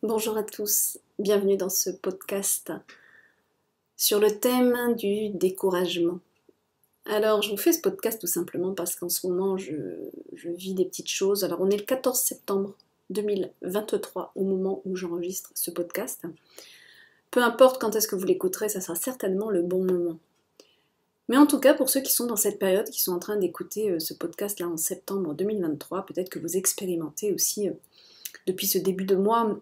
Bonjour à tous, bienvenue dans ce podcast sur le thème du découragement. Alors je vous fais ce podcast tout simplement parce qu'en ce moment je vis des petites choses. Alors on est le 14 septembre 2023 au moment où j'enregistre ce podcast. Peu importe quand est-ce que vous l'écouterez, ça sera certainement le bon moment. Mais en tout cas, pour ceux qui sont dans cette période, qui sont en train d'écouter ce podcast-là en septembre 2023, peut-être que vous expérimentez aussi depuis ce début de mois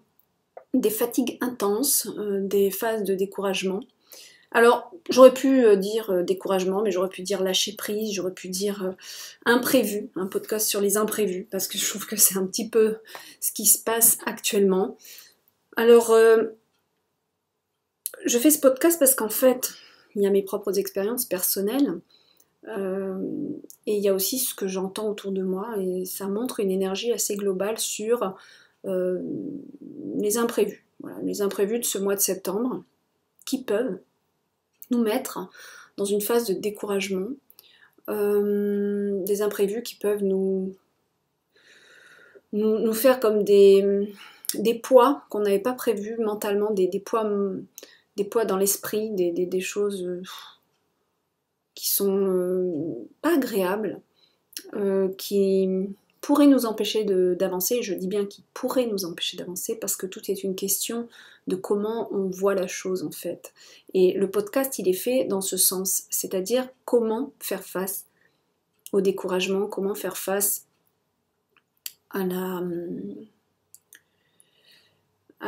des fatigues intenses, des phases de découragement. Alors, j'aurais pu dire découragement, mais j'aurais pu dire lâcher prise, j'aurais pu dire imprévu, un podcast sur les imprévus, parce que je trouve que c'est un petit peu ce qui se passe actuellement. Alors, je fais ce podcast parce qu'en fait, il y a mes propres expériences personnelles, et il y a aussi ce que j'entends autour de moi, et ça montre une énergie assez globale sur les imprévus. Voilà, les imprévus de ce mois de septembre qui peuvent nous mettre dans une phase de découragement, des imprévus qui peuvent nous faire comme des poids qu'on n'avait pas prévus mentalement, des poids dans l'esprit, des choses qui sont pas agréables, qui pourrait nous empêcher d'avancer. Je dis bien qui pourrait nous empêcher d'avancer parce que tout est une question de comment on voit la chose en fait. Et le podcast il est fait dans ce sens, c'est-à-dire comment faire face au découragement, comment faire face à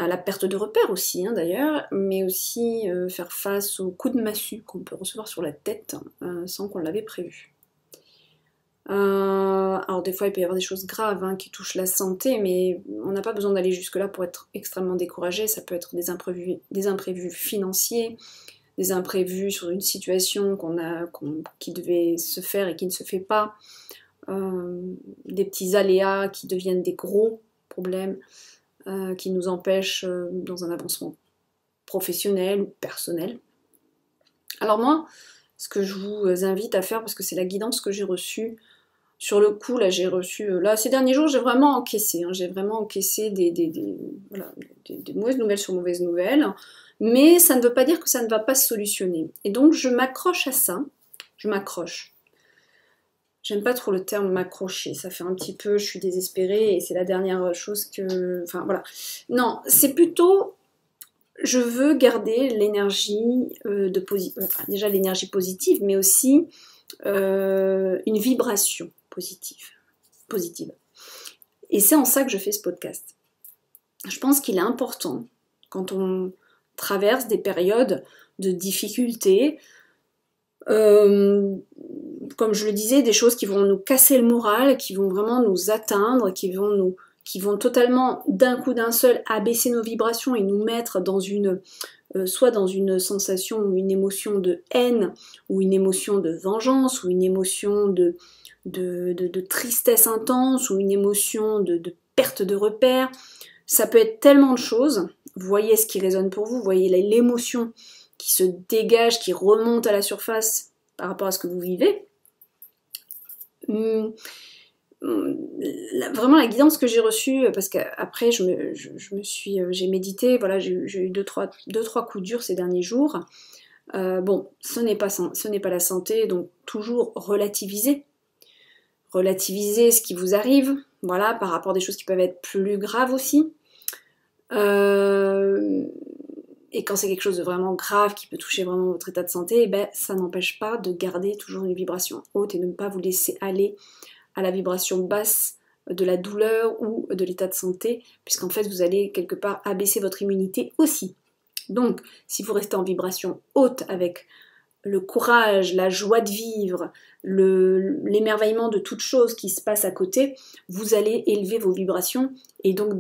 la perte de repères aussi d'ailleurs, mais aussi faire face aux coups de massue qu'on peut recevoir sur la tête sans qu'on l'avait prévu. Alors des fois il peut y avoir des choses graves qui touchent la santé, mais on n'a pas besoin d'aller jusque là pour être extrêmement découragé. Ça peut être des imprévus financiers, des imprévus sur une situation qui devait se faire et qui ne se fait pas, des petits aléas qui deviennent des gros problèmes, qui nous empêchent dans un avancement professionnel ou personnel. Alors moi, ce que je vous invite à faire, parce que c'est la guidance que j'ai reçue, sur le coup, là, j'ai reçu... Là, ces derniers jours, j'ai vraiment encaissé. J'ai vraiment encaissé des mauvaises nouvelles sur mauvaises nouvelles. Mais ça ne veut pas dire que ça ne va pas se solutionner. Et donc, je m'accroche à ça. Je m'accroche. J'aime pas trop le terme m'accrocher. Ça fait un petit peu, je suis désespérée et c'est la dernière chose que... Enfin, voilà. Non, c'est plutôt... Je veux garder l'énergie déjà l'énergie positive, mais aussi une vibration positive. Et c'est en ça que je fais ce podcast. Je pense qu'il est important, quand on traverse des périodes de difficultés, comme je le disais, des choses qui vont nous casser le moral, qui vont vraiment nous atteindre, qui vont totalement, d'un coup d'un seul, abaisser nos vibrations et nous mettre dans soit dans une sensation ou une émotion de haine, ou une émotion de vengeance, ou une émotion de tristesse intense, ou une émotion de perte de repères. Ça peut être tellement de choses. Vous voyez ce qui résonne pour vous, vous voyez l'émotion qui se dégage, qui remonte à la surface par rapport à ce que vous vivez. Vraiment la guidance que j'ai reçue, parce qu'après j'ai médité, voilà, j'ai eu deux trois coups durs ces derniers jours. Bon, ce n'est pas la santé, donc toujours relativiser ce qui vous arrive, voilà, par rapport à des choses qui peuvent être plus graves aussi. Et quand c'est quelque chose de vraiment grave qui peut toucher vraiment votre état de santé, ça n'empêche pas de garder toujours une vibration haute et de ne pas vous laisser aller à la vibration basse de la douleur ou de l'état de santé, puisqu'en fait vous allez quelque part abaisser votre immunité aussi. Donc si vous restez en vibration haute avec le courage, la joie de vivre, l'émerveillement de toute chose qui se passe à côté, vous allez élever vos vibrations et donc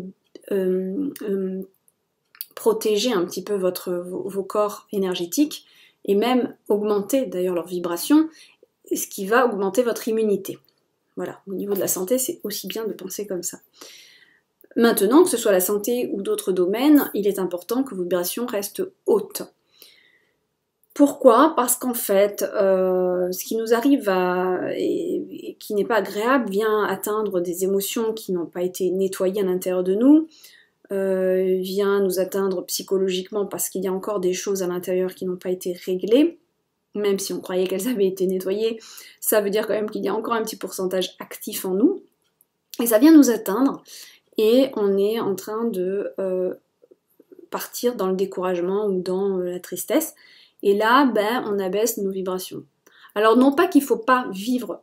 protéger un petit peu vos corps énergétiques et même augmenter d'ailleurs leurs vibrations, ce qui va augmenter votre immunité. Voilà, au niveau de la santé, c'est aussi bien de penser comme ça. Maintenant, que ce soit la santé ou d'autres domaines, il est important que vos vibrations restent hautes. Pourquoi ? Parce qu'en fait, ce qui nous arrive et qui n'est pas agréable vient atteindre des émotions qui n'ont pas été nettoyées à l'intérieur de nous, vient nous atteindre psychologiquement parce qu'il y a encore des choses à l'intérieur qui n'ont pas été réglées, même si on croyait qu'elles avaient été nettoyées, ça veut dire quand même qu'il y a encore un petit pourcentage actif en nous, et ça vient nous atteindre, et on est en train de partir dans le découragement ou dans la tristesse, et là, ben, on abaisse nos vibrations. Alors non pas qu'il ne faut pas vivre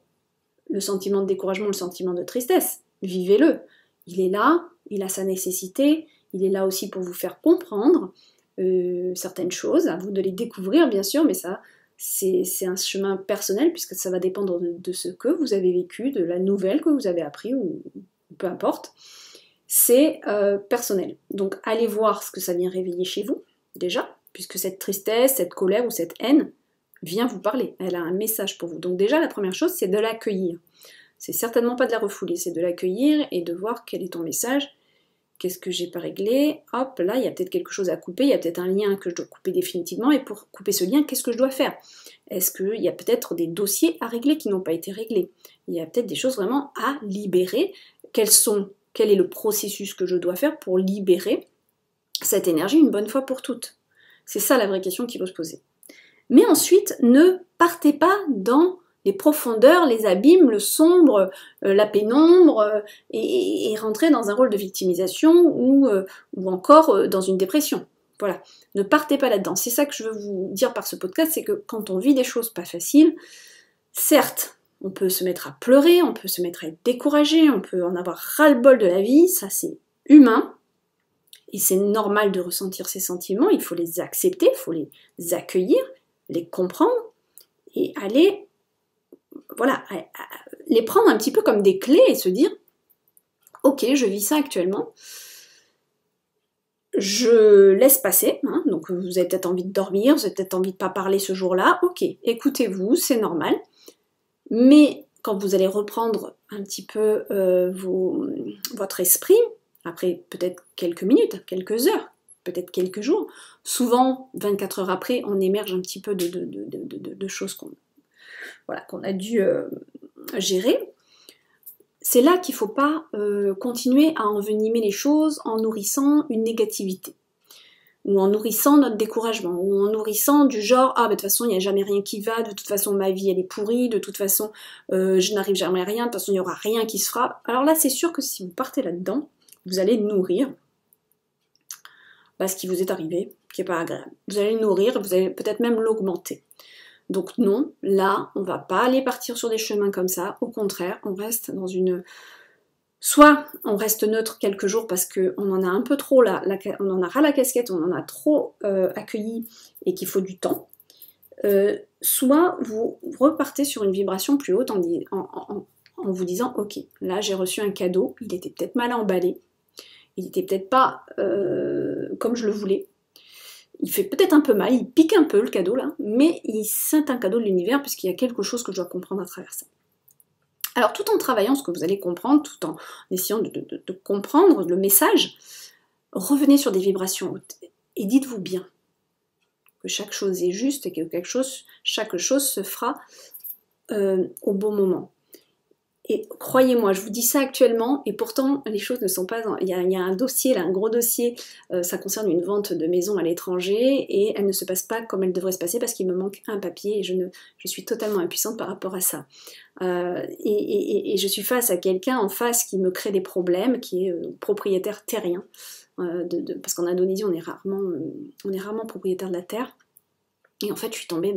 le sentiment de découragement, le sentiment de tristesse, vivez-le, il est là, il a sa nécessité, il est là aussi pour vous faire comprendre certaines choses, à vous de les découvrir bien sûr, mais ça c'est un chemin personnel puisque ça va dépendre de ce que vous avez vécu, de la nouvelle que vous avez appris ou peu importe, c'est personnel. Donc allez voir ce que ça vient réveiller chez vous déjà, puisque cette tristesse, cette colère ou cette haine vient vous parler, elle a un message pour vous. Donc déjà la première chose c'est de l'accueillir. C'est certainement pas de la refouler, c'est de l'accueillir et de voir quel est ton message, qu'est-ce que j'ai pas réglé, hop, là il y a peut-être quelque chose à couper, il y a peut-être un lien que je dois couper définitivement, et pour couper ce lien, qu'est-ce que je dois faire? Est-ce qu'il y a peut-être des dossiers à régler qui n'ont pas été réglés? Il y a peut-être des choses vraiment à libérer. Quel est le processus que je dois faire pour libérer cette énergie une bonne fois pour toutes? C'est ça la vraie question qu'il faut se poser. Mais ensuite, ne partez pas dans les profondeurs, les abîmes, le sombre, la pénombre, et rentrer dans un rôle de victimisation ou encore dans une dépression. Voilà, ne partez pas là-dedans. C'est ça que je veux vous dire par ce podcast, c'est que quand on vit des choses pas faciles, certes, on peut se mettre à pleurer, on peut se mettre à être découragé, on peut en avoir ras-le-bol de la vie, ça c'est humain, et c'est normal de ressentir ces sentiments, il faut les accepter, il faut les accueillir, les comprendre, et aller voilà, les prendre un petit peu comme des clés et se dire ok, je vis ça actuellement, je laisse passer, hein, donc vous avez peut-être envie de dormir, vous avez peut-être envie de ne pas parler ce jour-là, ok, écoutez-vous, c'est normal, mais quand vous allez reprendre un petit peu votre esprit, après peut-être quelques minutes, quelques heures, peut-être quelques jours, souvent 24 heures après, on émerge un petit peu de choses qu'on a dû gérer, c'est là qu'il ne faut pas continuer à envenimer les choses en nourrissant une négativité, ou en nourrissant notre découragement, ou en nourrissant du genre « Ah, de toute façon, il n'y a jamais rien qui va, de toute façon, ma vie, elle est pourrie, de toute façon, je n'arrive jamais à rien, de toute façon, il n'y aura rien qui se fera. » Alors là, c'est sûr que si vous partez là-dedans, vous allez nourrir ce qui vous est arrivé, qui n'est pas agréable. Vous allez le nourrir, vous allez peut-être même l'augmenter. Donc non, là, on va pas aller partir sur des chemins comme ça, au contraire, on reste dans une... Soit on reste neutre quelques jours parce qu'on en a un peu trop, on en a ras la casquette, on en a trop accueilli et qu'il faut du temps, soit vous repartez sur une vibration plus haute en vous disant « Ok, là j'ai reçu un cadeau, il était peut-être mal emballé, il était peut-être pas comme je le voulais, il fait peut-être un peu mal, il pique un peu le cadeau là, mais c'est un cadeau de l'univers puisqu'il y a quelque chose que je dois comprendre à travers ça. » Alors tout en travaillant ce que vous allez comprendre, tout en essayant de comprendre le message, revenez sur des vibrations hautes et dites-vous bien que chaque chose est juste et que chaque chose se fera au bon moment. Et croyez-moi, je vous dis ça actuellement, et pourtant les choses ne sont pas... Il y a un dossier, là, un gros dossier, ça concerne une vente de maison à l'étranger, et elle ne se passe pas comme elle devrait se passer parce qu'il me manque un papier, et je suis totalement impuissante par rapport à ça. Et je suis face à quelqu'un en face qui me crée des problèmes, qui est propriétaire terrien, parce qu'en Indonésie on est rarement propriétaire de la terre, et en fait je suis tombée...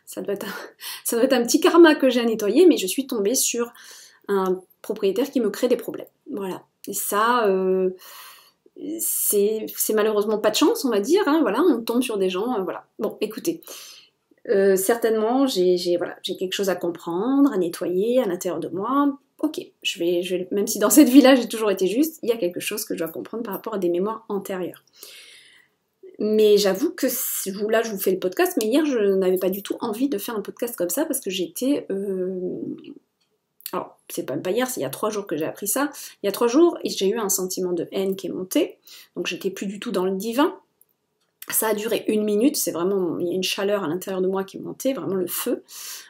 Ça doit être un petit karma que j'ai à nettoyer, mais je suis tombée sur un propriétaire qui me crée des problèmes. Voilà. Et ça, c'est malheureusement pas de chance, on va dire. Hein, voilà, on tombe sur des gens. Voilà. Bon, écoutez. Certainement, j'ai quelque chose à comprendre, à nettoyer à l'intérieur de moi. Ok, je vais, même si dans cette vie-là j'ai toujours été juste, il y a quelque chose que je dois comprendre par rapport à des mémoires antérieures. Mais j'avoue que là je vous fais le podcast, mais hier je n'avais pas du tout envie de faire un podcast comme ça parce que j'étais... Alors c'est pas hier, c'est il y a 3 jours que j'ai appris ça. Il y a 3 jours j'ai eu un sentiment de haine qui est monté, donc j'étais plus du tout dans le divin. Ça a duré 1 minute, c'est vraiment... Il y a une chaleur à l'intérieur de moi qui est montée, vraiment le feu.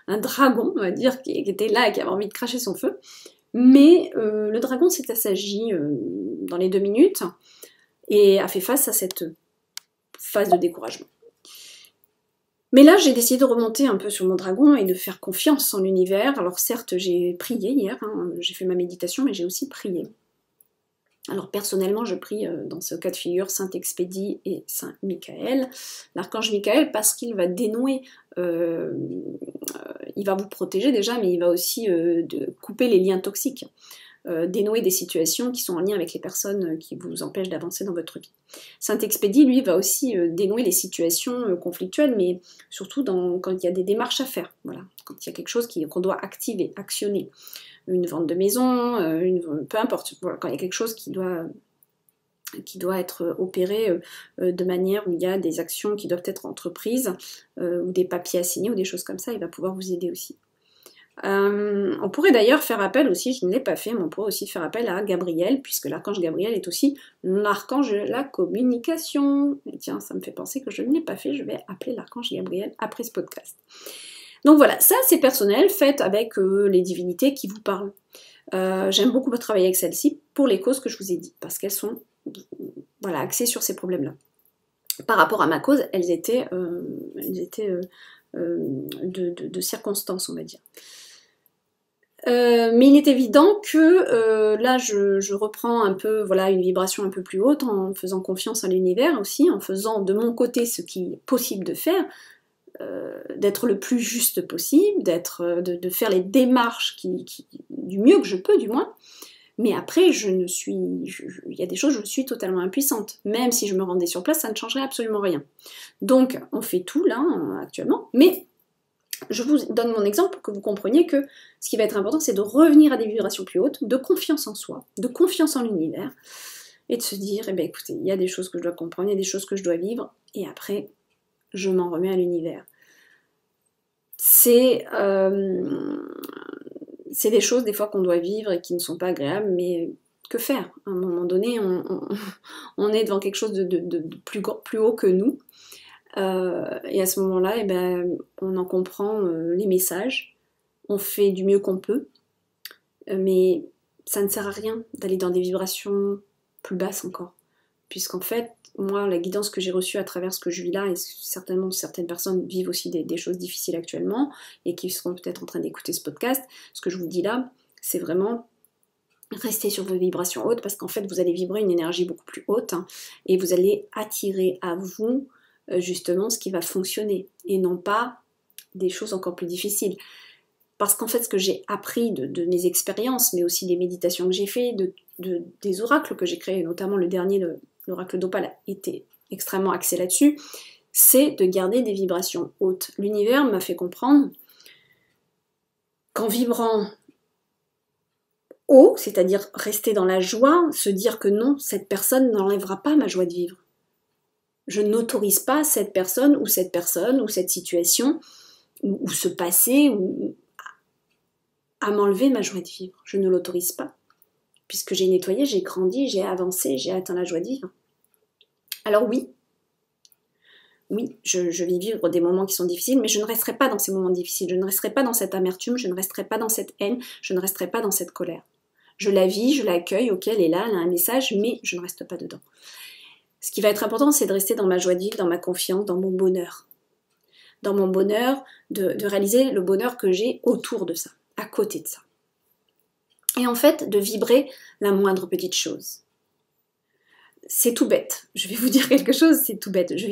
Un dragon, on va dire, qui était là et qui avait envie de cracher son feu. Mais le dragon s'est assagi dans les 2 minutes. et a fait face à cette phase de découragement. Mais là, j'ai décidé de remonter un peu sur mon dragon et de faire confiance en l'univers. Alors certes, j'ai prié hier, hein, j'ai fait ma méditation, mais j'ai aussi prié. Alors personnellement, je prie dans ce cas de figure Saint-Expédie et Saint-Michael, l'archange Michael, parce qu'il va dénouer, il va vous protéger déjà, mais il va aussi couper les liens toxiques, dénouer des situations qui sont en lien avec les personnes qui vous empêchent d'avancer dans votre vie. Saint-Expédie, lui, va aussi dénouer les situations conflictuelles, mais surtout quand il y a des démarches à faire, voilà, quand il y a quelque chose qu'on doit activer, actionner. Une vente de maison, peu importe, voilà, quand il y a quelque chose qui doit être opéré de manière où il y a des actions qui doivent être entreprises, ou des papiers à signer, ou des choses comme ça, il va pouvoir vous aider aussi. On pourrait d'ailleurs faire appel aussi, je ne l'ai pas fait, mais on pourrait aussi faire appel à Gabriel, puisque l'archange Gabriel est aussi l'archange de la communication. Et tiens, ça me fait penser que je ne l'ai pas fait, je vais appeler l'archange Gabriel après ce podcast. Donc voilà, ça c'est personnel, faites avec les divinités qui vous parlent. J'aime beaucoup travailler avec celles-ci pour les causes que je vous ai dit, parce qu'elles sont voilà, axées sur ces problèmes-là. Par rapport à ma cause, elles étaient de circonstances, on va dire. Mais il est évident que là je reprends un peu voilà, une vibration un peu plus haute en faisant confiance à l'univers aussi, en faisant de mon côté ce qui est possible de faire, d'être le plus juste possible, de faire les démarches du mieux que je peux du moins, mais après il y a des choses où je suis totalement impuissante, même si je me rendais sur place ça ne changerait absolument rien. Donc on fait tout là actuellement, mais je vous donne mon exemple pour que vous compreniez que ce qui va être important c'est de revenir à des vibrations plus hautes, de confiance en soi, de confiance en l'univers, et de se dire, eh bien écoutez, il y a des choses que je dois comprendre, il y a des choses que je dois vivre, et après je m'en remets à l'univers. C'est des choses des fois qu'on doit vivre et qui ne sont pas agréables, mais que faire? À un moment donné, on est devant quelque chose de plus haut que nous, et à ce moment-là, eh ben, on en comprend les messages, on fait du mieux qu'on peut, mais ça ne sert à rien d'aller dans des vibrations plus basses encore, puisqu'en fait, moi, la guidance que j'ai reçue à travers ce que je vis là, et certainement certaines personnes vivent aussi des choses difficiles actuellement, et qui seront peut-être en train d'écouter ce podcast, ce que je vous dis là, c'est vraiment rester sur vos vibrations hautes, parce qu'en fait, vous allez vibrer une énergie beaucoup plus haute, hein, et vous allez attirer à vous, justement, ce qui va fonctionner, et non pas des choses encore plus difficiles. Parce qu'en fait, ce que j'ai appris de mes expériences, mais aussi des méditations que j'ai fait, des oracles que j'ai créés, notamment le dernier, l'oracle d'Opale, était extrêmement axé là-dessus, c'est de garder des vibrations hautes. L'univers m'a fait comprendre qu'en vibrant haut, c'est-à-dire rester dans la joie, se dire que non, cette personne n'enlèvera pas ma joie de vivre. Je n'autorise pas cette personne ou cette situation ou ce passé à m'enlever ma joie de vivre. Je ne l'autorise pas. Puisque j'ai nettoyé, j'ai grandi, j'ai avancé, j'ai atteint la joie de vivre. Alors oui, je vais vivre des moments qui sont difficiles, mais je ne resterai pas dans ces moments difficiles, je ne resterai pas dans cette amertume, je ne resterai pas dans cette haine, je ne resterai pas dans cette colère. Je la vis, je l'accueille, ok, elle est là, elle a un message, mais je ne reste pas dedans. Ce qui va être important, c'est de rester dans ma joie de vivre, dans ma confiance, dans mon bonheur. Dans mon bonheur, de réaliser le bonheur que j'ai autour de ça, à côté de ça. Et en fait, de vibrer la moindre petite chose. C'est tout bête. Je vais vous dire quelque chose, c'est tout bête. Je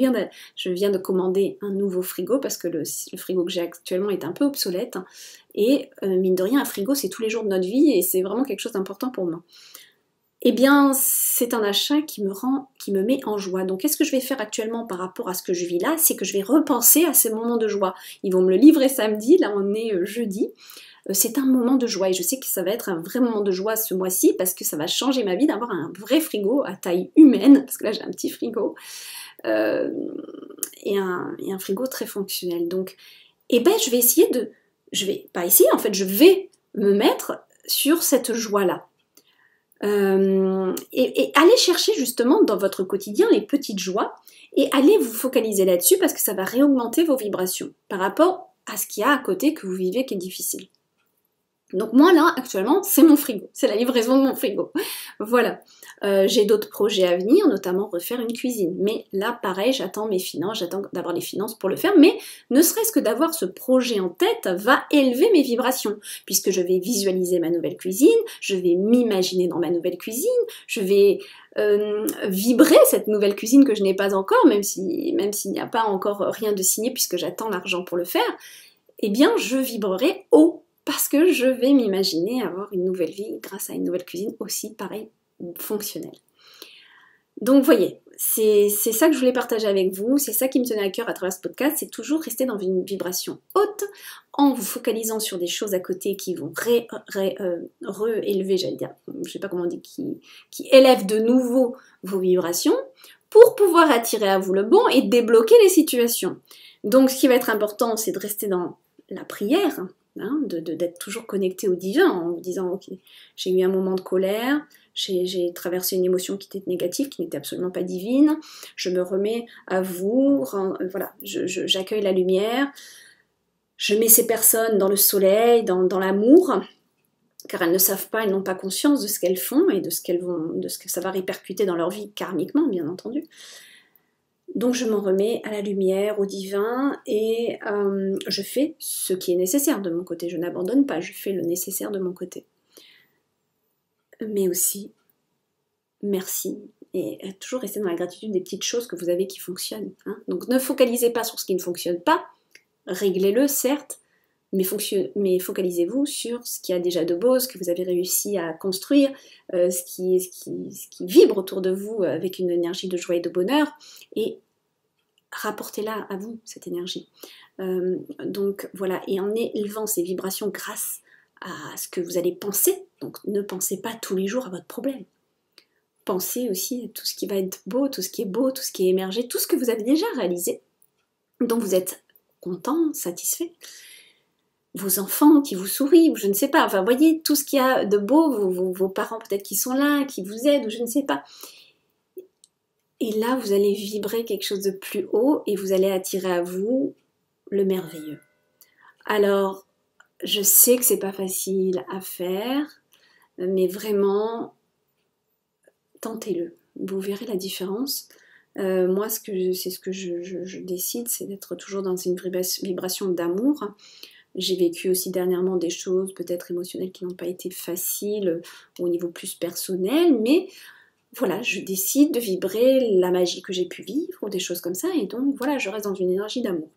viens de commander un nouveau frigo parce que le frigo que j'ai actuellement est un peu obsolète. Et mine de rien, un frigo, c'est tous les jours de notre vie et c'est vraiment quelque chose d'important pour moi. Eh bien, c'est un achat qui me met en joie. Donc, qu'est-ce que je vais faire actuellement par rapport à ce que je vis là? C'est que je vais repenser à ces moments de joie. Ils vont me le livrer samedi, là on est jeudi. C'est un moment de joie et je sais que ça va être un vrai moment de joie ce mois-ci parce que ça va changer ma vie d'avoir un vrai frigo à taille humaine, parce que là j'ai un petit frigo, et un frigo très fonctionnel. Donc, je vais me mettre sur cette joie-là. Et allez chercher justement dans votre quotidien les petites joies et allez vous focaliser là-dessus parce que ça va réaugmenter vos vibrations par rapport à ce qu'il y a à côté que vous vivez qui est difficile. Donc moi là actuellement c'est mon frigo, c'est la livraison de mon frigo. Voilà. J'ai d'autres projets à venir, notamment refaire une cuisine. Mais là, pareil, j'attends mes finances, j'attends d'avoir les finances pour le faire. Mais ne serait-ce que d'avoir ce projet en tête va élever mes vibrations, puisque je vais visualiser ma nouvelle cuisine, je vais m'imaginer dans ma nouvelle cuisine, je vais vibrer cette nouvelle cuisine que je n'ai pas encore, même s'il n'y a pas encore rien de signé, puisque j'attends l'argent pour le faire, eh bien, je vibrerai haut, parce que je vais m'imaginer avoir une nouvelle vie grâce à une nouvelle cuisine aussi, pareil, fonctionnelle. Donc, vous voyez, c'est ça que je voulais partager avec vous, c'est ça qui me tenait à cœur à travers ce podcast, c'est toujours rester dans une vibration haute, en vous focalisant sur des choses à côté qui vont réélever, j'allais dire, je sais pas comment on dit, qui élèvent de nouveau vos vibrations, pour pouvoir attirer à vous le bon et débloquer les situations. Donc, ce qui va être important, c'est de rester dans la prière, hein, d'être toujours connecté au divin, en vous disant, ok, j'ai eu un moment de colère, j'ai traversé une émotion qui était négative, qui n'était absolument pas divine, je me remets à vous, voilà, j'accueille la lumière, je mets ces personnes dans le soleil, dans l'amour, car elles ne savent pas, elles n'ont pas conscience de ce qu'elles font et de ce que ça va répercuter dans leur vie karmiquement, bien entendu. Donc je m'en remets à la lumière, au divin, et je fais ce qui est nécessaire de mon côté. Je n'abandonne pas, je fais le nécessaire de mon côté. Mais aussi, merci. Et toujours rester dans la gratitude des petites choses que vous avez qui fonctionnent. Hein. Donc ne focalisez pas sur ce qui ne fonctionne pas, réglez-le certes, mais focalisez-vous sur ce qu'il y a déjà de beau, ce que vous avez réussi à construire, ce qui vibre autour de vous avec une énergie de joie et de bonheur, et rapportez-la à vous, cette énergie. Donc voilà, et en élevant ces vibrations grâce à ce que vous allez penser, donc ne pensez pas tous les jours à votre problème. Pensez aussi à tout ce qui va être beau, tout ce qui est beau, tout ce qui est émergé, tout ce que vous avez déjà réalisé, dont vous êtes content, satisfait. Vos enfants qui vous sourient, ou je ne sais pas, enfin voyez tout ce qu'il y a de beau, vos parents peut-être qui sont là, qui vous aident, ou je ne sais pas. Et là, vous allez vibrer quelque chose de plus haut et vous allez attirer à vous le merveilleux. Alors, je sais que c'est pas facile à faire, mais vraiment, tentez-le. Vous verrez la différence. Moi, c'est ce que je décide, c'est d'être toujours dans une vibration d'amour. J'ai vécu aussi dernièrement des choses peut-être émotionnelles qui n'ont pas été faciles au niveau plus personnel, mais voilà, je décide de vibrer la magie que j'ai pu vivre ou des choses comme ça, et donc voilà, je reste dans une énergie d'amour.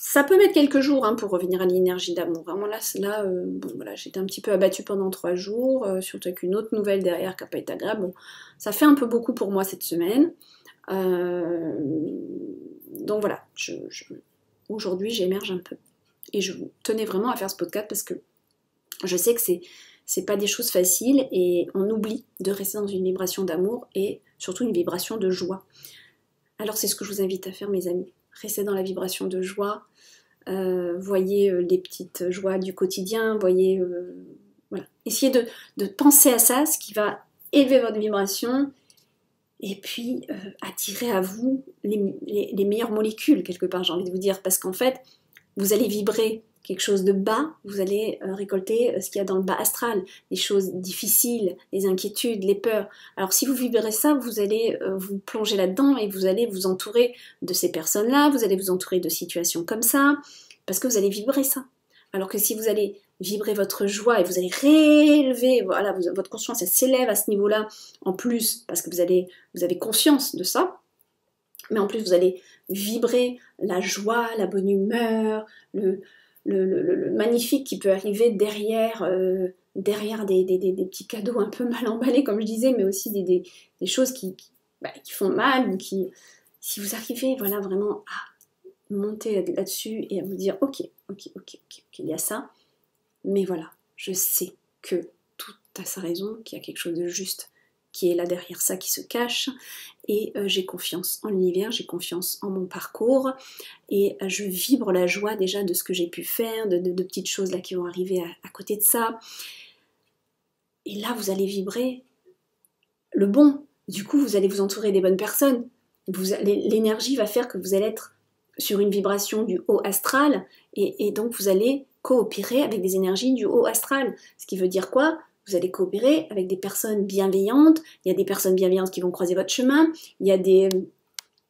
Ça peut mettre quelques jours pour revenir à l'énergie d'amour. Vraiment là bon, voilà, j'étais un petit peu abattue pendant 3 jours, surtout avec une autre nouvelle derrière qui n'a pas été agréable. Bon, ça fait un peu beaucoup pour moi cette semaine. Donc voilà, aujourd'hui j'émerge un peu. Et je tenais vraiment à faire ce podcast parce que je sais que c'est pas des choses faciles et on oublie de rester dans une vibration d'amour et surtout une vibration de joie. Alors c'est ce que je vous invite à faire, mes amis. Restez dans la vibration de joie, voyez les petites joies du quotidien, voyez, voilà. Essayez de penser à ça, ce qui va élever votre vibration et puis attirer à vous les meilleures molécules, quelque part, j'ai envie de vous dire, parce qu'en fait, vous allez vibrer quelque chose de bas, vous allez récolter ce qu'il y a dans le bas astral, les choses difficiles, les inquiétudes, les peurs. Alors si vous vibrez ça, vous allez vous plonger là-dedans et vous allez vous entourer de ces personnes-là, vous allez vous entourer de situations comme ça, parce que vous allez vibrer ça. Alors que si vous allez vibrer votre joie et vous allez réélever, voilà, votre conscience elle s'élève à ce niveau-là en plus, parce que vous avez conscience de ça, mais en plus vous allez vibrer la joie, la bonne humeur, le magnifique qui peut arriver derrière des petits cadeaux un peu mal emballés, comme je disais, mais aussi des choses qui font mal, ou si vous arrivez voilà, vraiment à monter là-dessus et à vous dire ok, il y a ça, mais voilà, je sais que tout a sa raison, qu'il y a quelque chose de juste qui est là derrière ça, qui se cache, et j'ai confiance en l'univers, j'ai confiance en mon parcours, et je vibre la joie déjà de ce que j'ai pu faire, de petites choses là qui vont arriver à côté de ça, et là vous allez vibrer le bon, du coup vous allez vous entourer des bonnes personnes, l'énergie va faire que vous allez être sur une vibration du haut astral, et donc vous allez coopérer avec des énergies du haut astral. Ce qui veut dire quoi? Vous allez coopérer avec des personnes bienveillantes, il y a des personnes bienveillantes qui vont croiser votre chemin, il y a des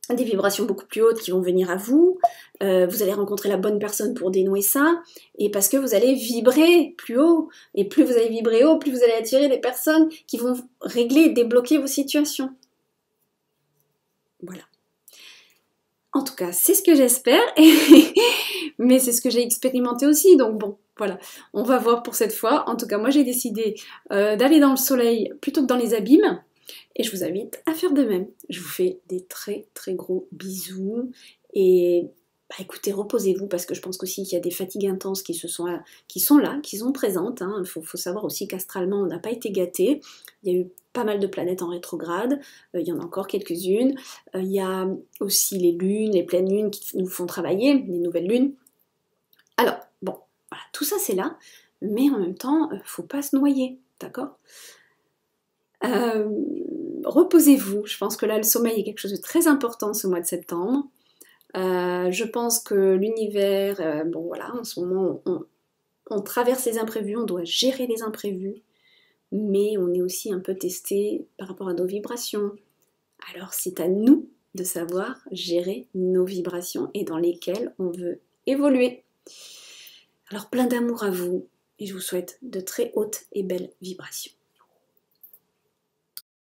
vibrations beaucoup plus hautes qui vont venir à vous, vous allez rencontrer la bonne personne pour dénouer ça, et parce que vous allez vibrer plus haut, et plus vous allez vibrer haut, plus vous allez attirer des personnes qui vont régler et débloquer vos situations. Voilà. En tout cas, c'est ce que j'espère, mais c'est ce que j'ai expérimenté aussi, donc bon, voilà, on va voir pour cette fois. En tout cas, moi j'ai décidé d'aller dans le soleil plutôt que dans les abîmes, et je vous invite à faire de même. Je vous fais des très très gros bisous, et bah, écoutez, reposez-vous, parce que je pense aussi qu'il y a des fatigues intenses qui sont là, qui sont présentes. Hein. Faut savoir aussi qu'astralement, on n'a pas été gâtés. Il y a eu pas mal de planètes en rétrograde, il y en a encore quelques-unes. Il y a aussi les lunes, les pleines lunes qui nous font travailler, les nouvelles lunes. Alors, bon, voilà, tout ça c'est là, mais en même temps, faut pas se noyer, d'accord? Reposez-vous, je pense que là le sommeil est quelque chose de très important ce mois de septembre. Je pense que l'univers, bon voilà, en ce moment on traverse les imprévus, on doit gérer les imprévus, mais on est aussi un peu testé par rapport à nos vibrations. Alors c'est à nous de savoir gérer nos vibrations et dans lesquelles on veut évoluer. Alors plein d'amour à vous et je vous souhaite de très hautes et belles vibrations.